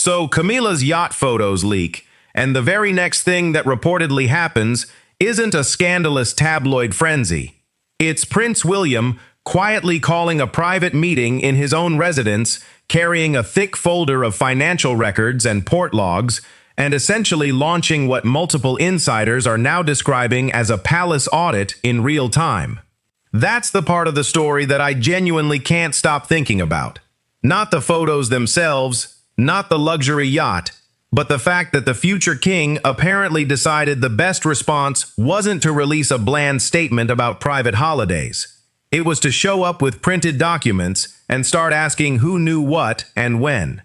So Camilla's yacht photos leak, and the very next thing that reportedly happens isn't a scandalous tabloid frenzy. It's Prince William quietly calling a private meeting in his own residence, carrying a thick folder of financial records and port logs, and essentially launching what multiple insiders are now describing as a palace audit in real time. That's the part of the story that I genuinely can't stop thinking about. Not the photos themselves, not the luxury yacht, but the fact that the future king apparently decided the best response wasn't to release a bland statement about private holidays. It was to show up with printed documents and start asking who knew what and when.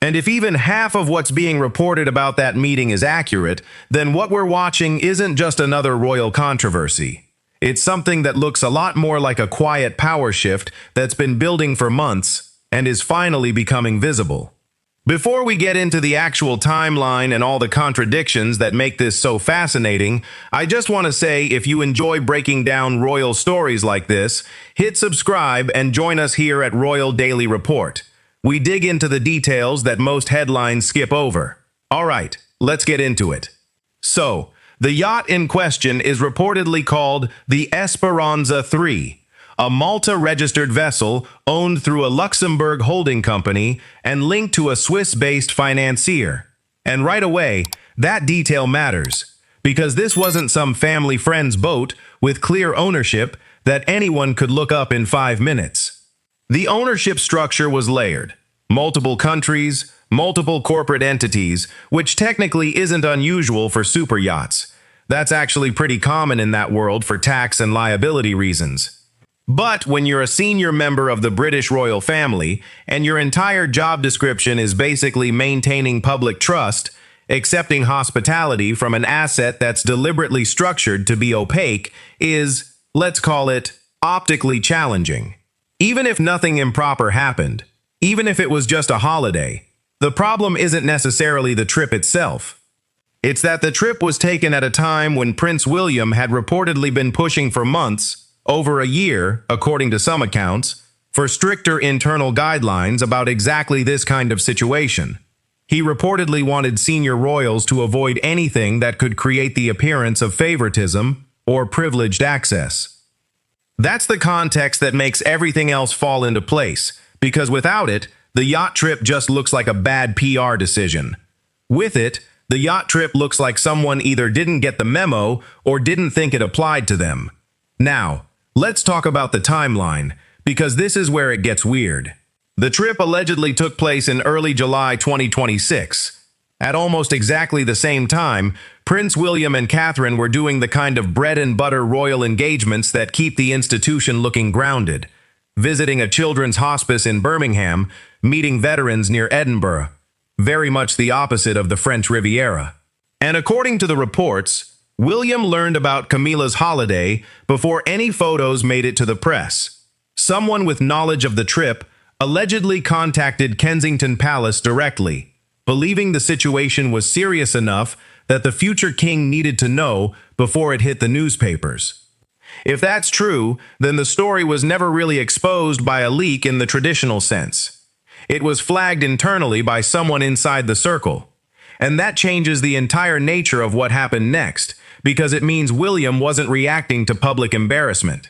And if even half of what's being reported about that meeting is accurate, then what we're watching isn't just another royal controversy. It's something that looks a lot more like a quiet power shift that's been building for months and is finally becoming visible. Before we get into the actual timeline and all the contradictions that make this so fascinating, I just want to say if you enjoy breaking down royal stories like this, hit subscribe and join us here at Royal Daily Report. We dig into the details that most headlines skip over. All right, let's get into it. So, the yacht in question is reportedly called the Esperanza 3. A Malta-registered vessel owned through a Luxembourg holding company and linked to a Swiss-based financier. And right away, that detail matters, because this wasn't some family friend's boat with clear ownership that anyone could look up in 5 minutes. The ownership structure was layered. Multiple countries, multiple corporate entities, which technically isn't unusual for super yachts. That's actually pretty common in that world for tax and liability reasons. But when you're a senior member of the British royal family, and your entire job description is basically maintaining public trust, accepting hospitality from an asset that's deliberately structured to be opaque is, let's call it, optically challenging. Even if nothing improper happened, even if it was just a holiday, the problem isn't necessarily the trip itself. It's that the trip was taken at a time when Prince William had reportedly been pushing for months, over a year, according to some accounts, for stricter internal guidelines about exactly this kind of situation. He reportedly wanted senior royals to avoid anything that could create the appearance of favoritism or privileged access. That's the context that makes everything else fall into place, because without it, the yacht trip just looks like a bad PR decision. With it, the yacht trip looks like someone either didn't get the memo or didn't think it applied to them. Now, let's talk about the timeline, because this is where it gets weird. The trip allegedly took place in early July 2026. At almost exactly the same time, Prince William and Catherine were doing the kind of bread-and-butter royal engagements that keep the institution looking grounded, visiting a children's hospice in Birmingham, meeting veterans near Edinburgh, very much the opposite of the French Riviera. And according to the reports, William learned about Camilla's holiday before any photos made it to the press. Someone with knowledge of the trip allegedly contacted Kensington Palace directly, believing the situation was serious enough that the future king needed to know before it hit the newspapers. If that's true, then the story was never really exposed by a leak in the traditional sense. It was flagged internally by someone inside the circle. And that changes the entire nature of what happened next, because it means William wasn't reacting to public embarrassment.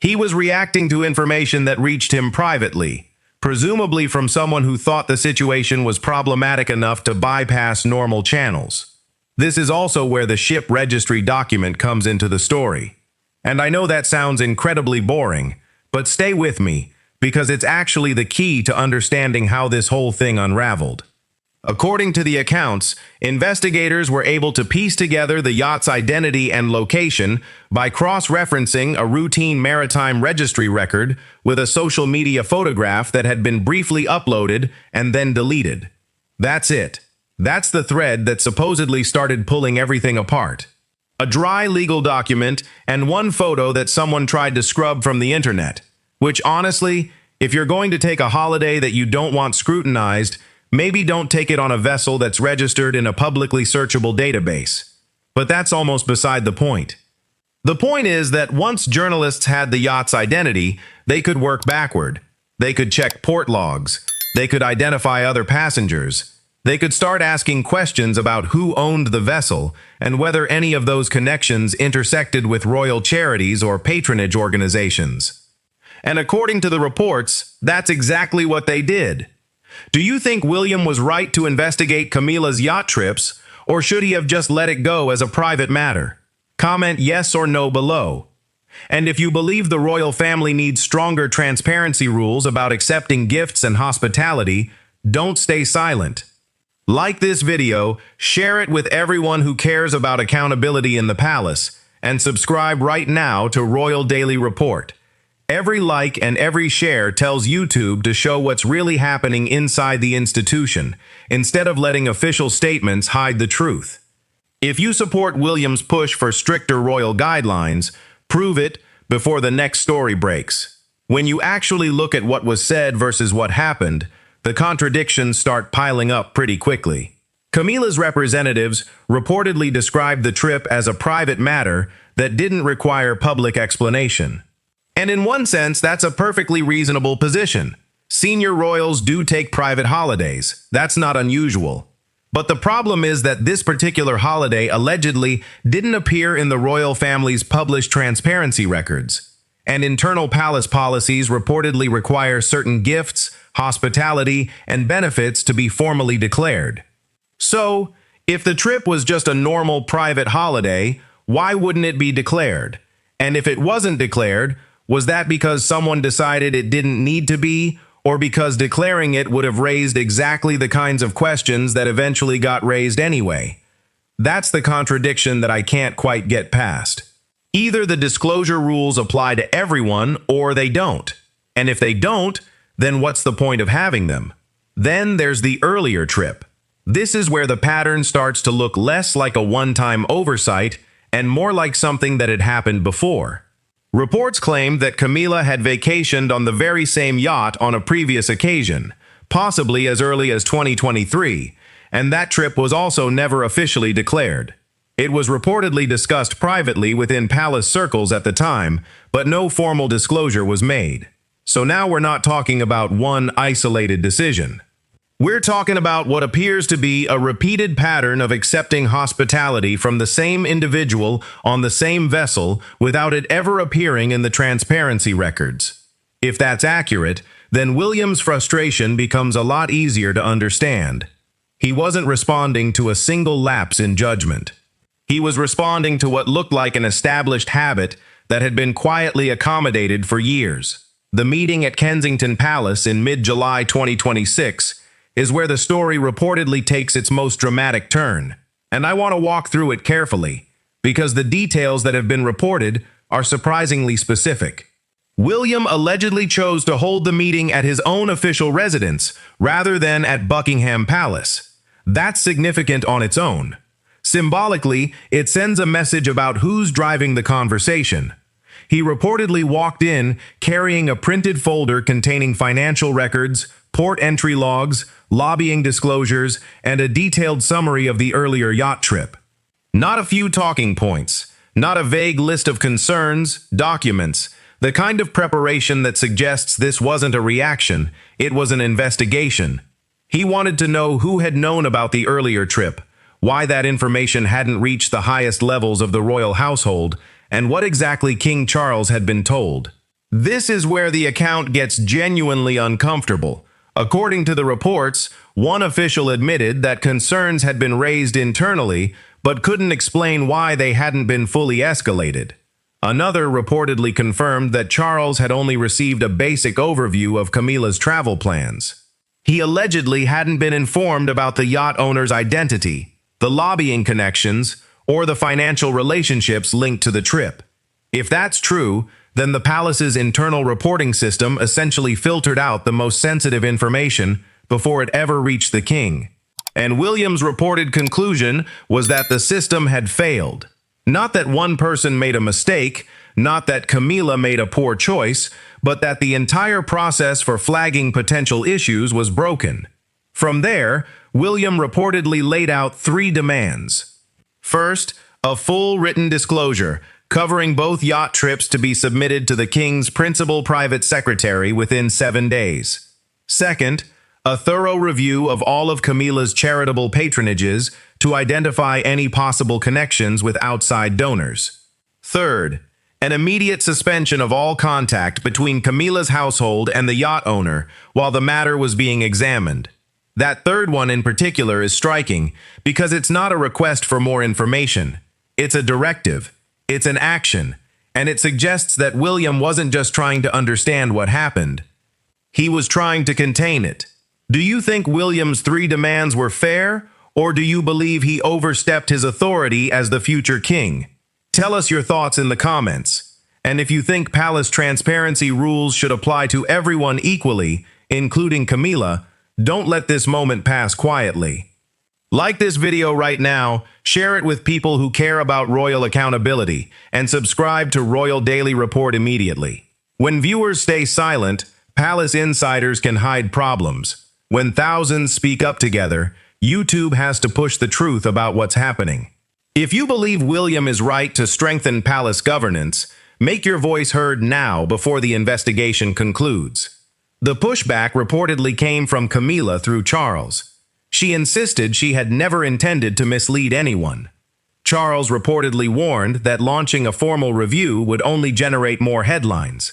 He was reacting to information that reached him privately, presumably from someone who thought the situation was problematic enough to bypass normal channels. This is also where the ship registry document comes into the story. And I know that sounds incredibly boring, but stay with me, because it's actually the key to understanding how this whole thing unraveled. According to the accounts, investigators were able to piece together the yacht's identity and location by cross-referencing a routine maritime registry record with a social media photograph that had been briefly uploaded and then deleted. That's it. That's the thread that supposedly started pulling everything apart. A dry legal document and one photo that someone tried to scrub from the internet, which honestly, if you're going to take a holiday that you don't want scrutinized, maybe don't take it on a vessel that's registered in a publicly searchable database. But that's almost beside the point. The point is that once journalists had the yacht's identity, they could work backward. They could check port logs. They could identify other passengers. They could start asking questions about who owned the vessel and whether any of those connections intersected with royal charities or patronage organizations. And according to the reports, that's exactly what they did. Do you think William was right to investigate Camilla's yacht trips, or should he have just let it go as a private matter? Comment yes or no below. And if you believe the royal family needs stronger transparency rules about accepting gifts and hospitality, don't stay silent. Like this video, share it with everyone who cares about accountability in the palace, and subscribe right now to Royal Daily Report. Every like and every share tells YouTube to show what's really happening inside the institution, instead of letting official statements hide the truth. If you support William's push for stricter royal guidelines, prove it before the next story breaks. When you actually look at what was said versus what happened, the contradictions start piling up pretty quickly. Camilla's representatives reportedly described the trip as a private matter that didn't require public explanation. And in one sense, that's a perfectly reasonable position. Senior royals do take private holidays. That's not unusual. But the problem is that this particular holiday allegedly didn't appear in the royal family's published transparency records. And internal palace policies reportedly require certain gifts, hospitality, and benefits to be formally declared. So, if the trip was just a normal private holiday, why wouldn't it be declared? And if it wasn't declared, was that because someone decided it didn't need to be, or because declaring it would have raised exactly the kinds of questions that eventually got raised anyway? That's the contradiction that I can't quite get past. Either the disclosure rules apply to everyone, or they don't. And if they don't, then what's the point of having them? Then there's the earlier trip. This is where the pattern starts to look less like a one-time oversight and more like something that had happened before. Reports claimed that Camilla had vacationed on the very same yacht on a previous occasion, possibly as early as 2023, and that trip was also never officially declared. It was reportedly discussed privately within palace circles at the time, but no formal disclosure was made. So now we're not talking about one isolated decision. We're talking about what appears to be a repeated pattern of accepting hospitality from the same individual on the same vessel without it ever appearing in the transparency records. If that's accurate, then William's frustration becomes a lot easier to understand. He wasn't responding to a single lapse in judgment. He was responding to what looked like an established habit that had been quietly accommodated for years. The meeting at Kensington Palace in mid-July 2026 is where the story reportedly takes its most dramatic turn. And I want to walk through it carefully, because the details that have been reported are surprisingly specific. William allegedly chose to hold the meeting at his own official residence, rather than at Buckingham Palace. That's significant on its own. Symbolically, it sends a message about who's driving the conversation. He reportedly walked in carrying a printed folder containing financial records, port entry logs, lobbying disclosures, and a detailed summary of the earlier yacht trip. Not a few talking points, not a vague list of concerns, documents, the kind of preparation that suggests this wasn't a reaction, it was an investigation. He wanted to know who had known about the earlier trip, why that information hadn't reached the highest levels of the royal household, and what exactly King Charles had been told. This is where the account gets genuinely uncomfortable. According to the reports, one official admitted that concerns had been raised internally, but couldn't explain why they hadn't been fully escalated. Another reportedly confirmed that Charles had only received a basic overview of Camilla's travel plans. He allegedly hadn't been informed about the yacht owner's identity, the lobbying connections, or the financial relationships linked to the trip. If that's true, then the palace's internal reporting system essentially filtered out the most sensitive information before it ever reached the king. And William's reported conclusion was that the system had failed. Not that one person made a mistake, not that Camilla made a poor choice, but that the entire process for flagging potential issues was broken. From there, William reportedly laid out 3 demands. First, a full written disclosure, covering both yacht trips to be submitted to the king's principal private secretary within 7 days. Second, A thorough review of all of Camilla's charitable patronages to identify any possible connections with outside donors. Third, an immediate suspension of all contact between Camilla's household and the yacht owner while the matter was being examined. That third one in particular is striking because it's not a request for more information. It's a directive. It's an action. And it suggests that William wasn't just trying to understand what happened. He was trying to contain it. Do you think William's 3 demands were fair, or do you believe he overstepped his authority as the future king? Tell us your thoughts in the comments. And if you think palace transparency rules should apply to everyone equally, including Camilla, don't let this moment pass quietly. Like this video right now, share it with people who care about royal accountability, and subscribe to Royal Daily Report immediately. When viewers stay silent, palace insiders can hide problems. When thousands speak up together, YouTube has to push the truth about what's happening. If you believe William is right to strengthen palace governance, make your voice heard now before the investigation concludes. The pushback reportedly came from Camilla through Charles. She insisted she had never intended to mislead anyone. Charles reportedly warned that launching a formal review would only generate more headlines.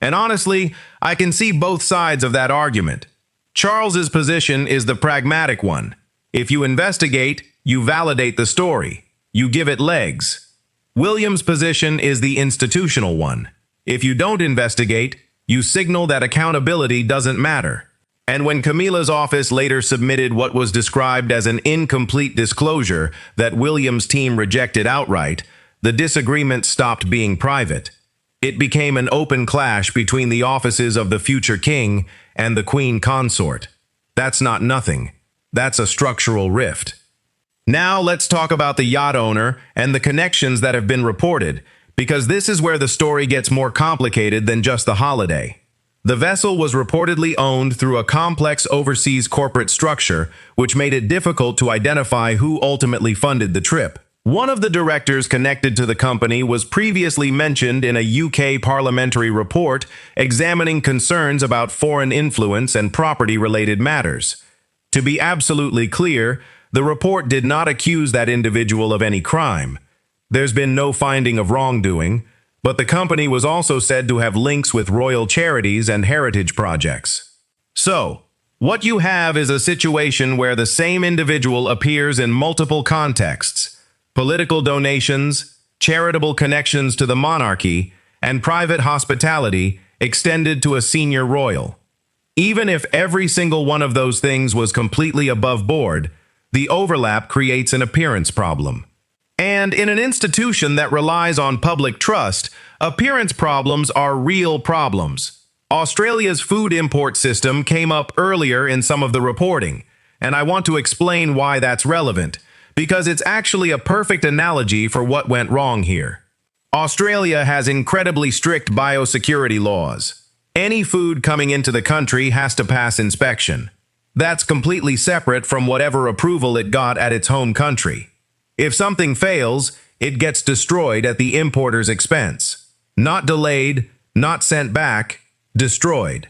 And honestly, I can see both sides of that argument. Charles's position is the pragmatic one. If you investigate, you validate the story. You give it legs. William's position is the institutional one. If you don't investigate, you signal that accountability doesn't matter. And when Camilla's office later submitted what was described as an incomplete disclosure that William's team rejected outright, the disagreement stopped being private. It became an open clash between the offices of the future king and the queen consort. That's not nothing. That's a structural rift. Now let's talk about the yacht owner and the connections that have been reported, because this is where the story gets more complicated than just the holiday. The vessel was reportedly owned through a complex overseas corporate structure, which made it difficult to identify who ultimately funded the trip. One of the directors connected to the company was previously mentioned in a UK parliamentary report examining concerns about foreign influence and property-related matters. To be absolutely clear, the report did not accuse that individual of any crime. There's been no finding of wrongdoing, but the company was also said to have links with royal charities and heritage projects. So, what you have is a situation where the same individual appears in multiple contexts: political donations, charitable connections to the monarchy, and private hospitality extended to a senior royal. Even if every single one of those things was completely above board, the overlap creates an appearance problem. And in an institution that relies on public trust, appearance problems are real problems. Australia's food import system came up earlier in some of the reporting, and I want to explain why that's relevant, because it's actually a perfect analogy for what went wrong here. Australia has incredibly strict biosecurity laws. Any food coming into the country has to pass inspection. That's completely separate from whatever approval it got at its home country. If something fails, it gets destroyed at the importer's expense. Not delayed, not sent back, destroyed.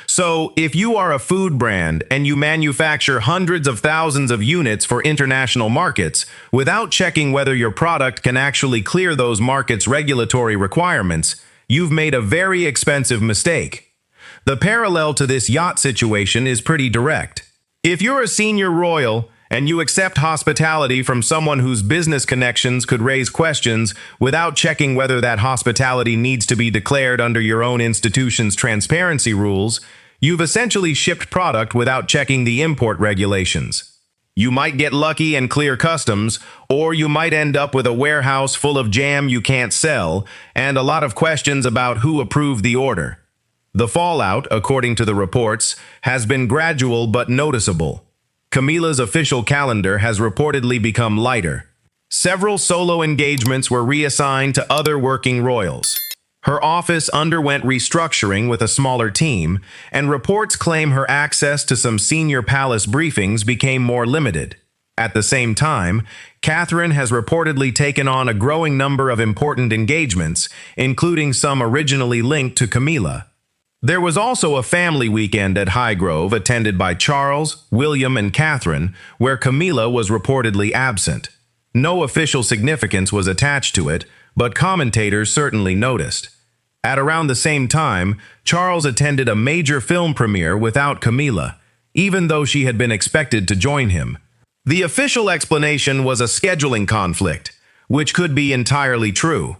So, if you are a food brand and you manufacture hundreds of thousands of units for international markets without checking whether your product can actually clear those markets' regulatory requirements, you've made a very expensive mistake. The parallel to this yacht situation is pretty direct. If you're a senior royal and you accept hospitality from someone whose business connections could raise questions without checking whether that hospitality needs to be declared under your own institution's transparency rules, you've essentially shipped product without checking the import regulations. You might get lucky and clear customs, or you might end up with a warehouse full of jam you can't sell, and a lot of questions about who approved the order. The fallout, according to the reports, has been gradual but noticeable. Camilla's official calendar has reportedly become lighter. Several solo engagements were reassigned to other working royals. Her office underwent restructuring with a smaller team, and reports claim her access to some senior palace briefings became more limited. At the same time, Catherine has reportedly taken on a growing number of important engagements, including some originally linked to Camilla. There was also a family weekend at Highgrove attended by Charles, William, and Catherine, where Camilla was reportedly absent. No official significance was attached to it, but commentators certainly noticed. At around the same time, Charles attended a major film premiere without Camilla, even though she had been expected to join him. The official explanation was a scheduling conflict, which could be entirely true.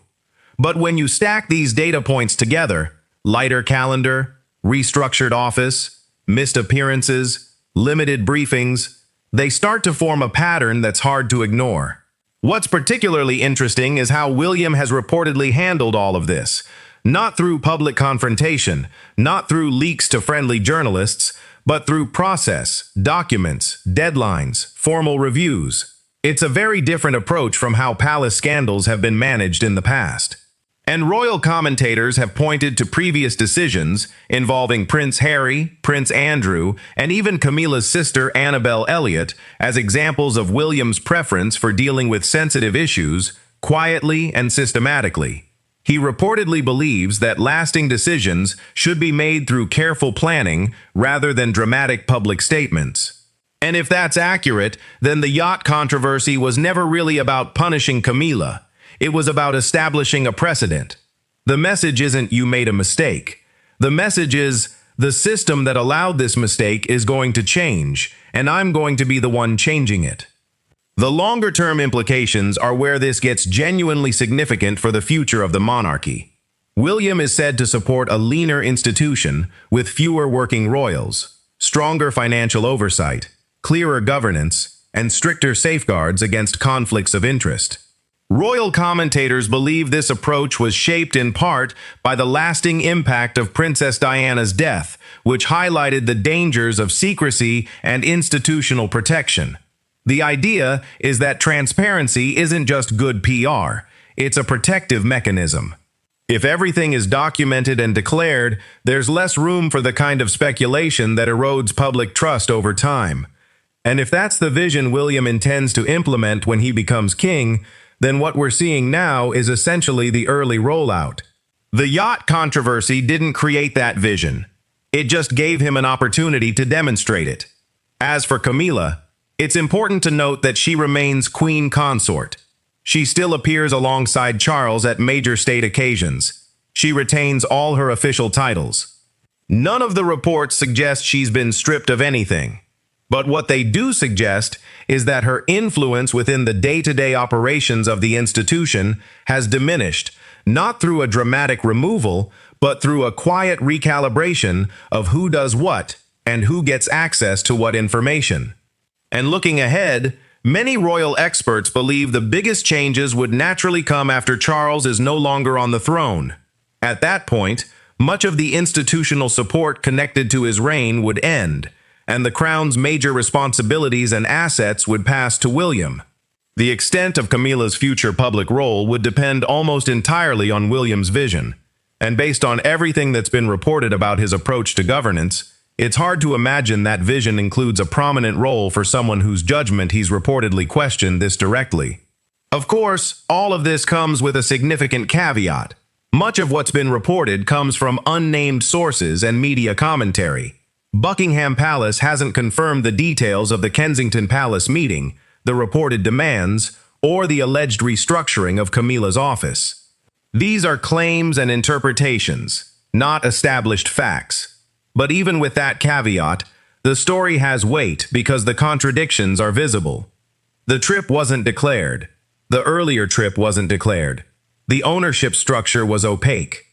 But when you stack these data points together, lighter calendar, restructured office, missed appearances, limited briefings, they start to form a pattern that's hard to ignore. What's particularly interesting is how William has reportedly handled all of this. Not through public confrontation, not through leaks to friendly journalists, but through process, documents, deadlines, formal reviews. It's a very different approach from how palace scandals have been managed in the past. And royal commentators have pointed to previous decisions involving Prince Harry, Prince Andrew, and even Camilla's sister Annabel Elliot as examples of William's preference for dealing with sensitive issues quietly and systematically. He reportedly believes that lasting decisions should be made through careful planning rather than dramatic public statements. And if that's accurate, then the yacht controversy was never really about punishing Camilla. It was about establishing a precedent. The message isn't "you made a mistake." The message is the system that allowed this mistake is going to change, and I'm going to be the one changing it. The longer-term implications are where this gets genuinely significant for the future of the monarchy. William is said to support a leaner institution with fewer working royals, stronger financial oversight, clearer governance, and stricter safeguards against conflicts of interest. Royal commentators believe this approach was shaped in part by the lasting impact of Princess Diana's death, which highlighted the dangers of secrecy and institutional protection. The idea is that transparency isn't just good PR, it's a protective mechanism. If everything is documented and declared, there's less room for the kind of speculation that erodes public trust over time. And if that's the vision William intends to implement when he becomes king, then what we're seeing now is essentially the early rollout. The yacht controversy didn't create that vision. It just gave him an opportunity to demonstrate it. As for Camilla, it's important to note that she remains queen consort. She still appears alongside Charles at major state occasions. She retains all her official titles. None of the reports suggest she's been stripped of anything. But what they do suggest is that her influence within the day-to-day operations of the institution has diminished, not through a dramatic removal, but through a quiet recalibration of who does what and who gets access to what information. And looking ahead, many royal experts believe the biggest changes would naturally come after Charles is no longer on the throne. At that point, much of the institutional support connected to his reign would end, and the crown's major responsibilities and assets would pass to William. The extent of Camilla's future public role would depend almost entirely on William's vision, and based on everything that's been reported about his approach to governance, it's hard to imagine that vision includes a prominent role for someone whose judgment he's reportedly questioned this directly. Of course, all of this comes with a significant caveat. Much of what's been reported comes from unnamed sources and media commentary. Buckingham Palace hasn't confirmed the details of the Kensington Palace meeting, the reported demands, or the alleged restructuring of Camilla's office. These are claims and interpretations, not established facts. But even with that caveat, the story has weight because the contradictions are visible. The trip wasn't declared. The earlier trip wasn't declared. The ownership structure was opaque.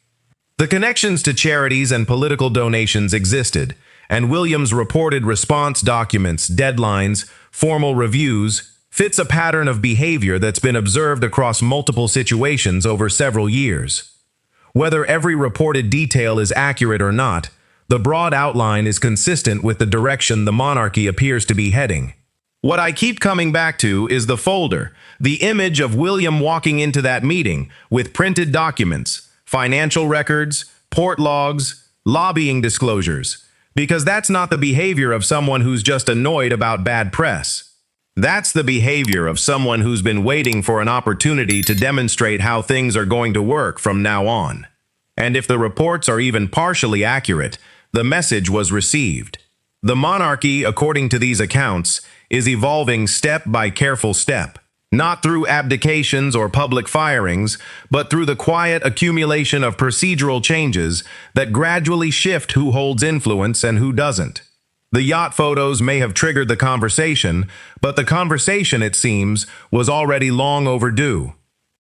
The connections to charities and political donations existed, and William's reported response documents, deadlines, formal reviews, fits a pattern of behavior that's been observed across multiple situations over several years. Whether every reported detail is accurate or not, the broad outline is consistent with the direction the monarchy appears to be heading. What I keep coming back to is the folder, the image of William walking into that meeting with printed documents, financial records, port logs, lobbying disclosures, because that's not the behavior of someone who's just annoyed about bad press. That's the behavior of someone who's been waiting for an opportunity to demonstrate how things are going to work from now on. And if the reports are even partially accurate, the message was received. The monarchy, according to these accounts, is evolving step by careful step, not through abdications or public firings, but through the quiet accumulation of procedural changes that gradually shift who holds influence and who doesn't. The yacht photos may have triggered the conversation, but the conversation, it seems, was already long overdue.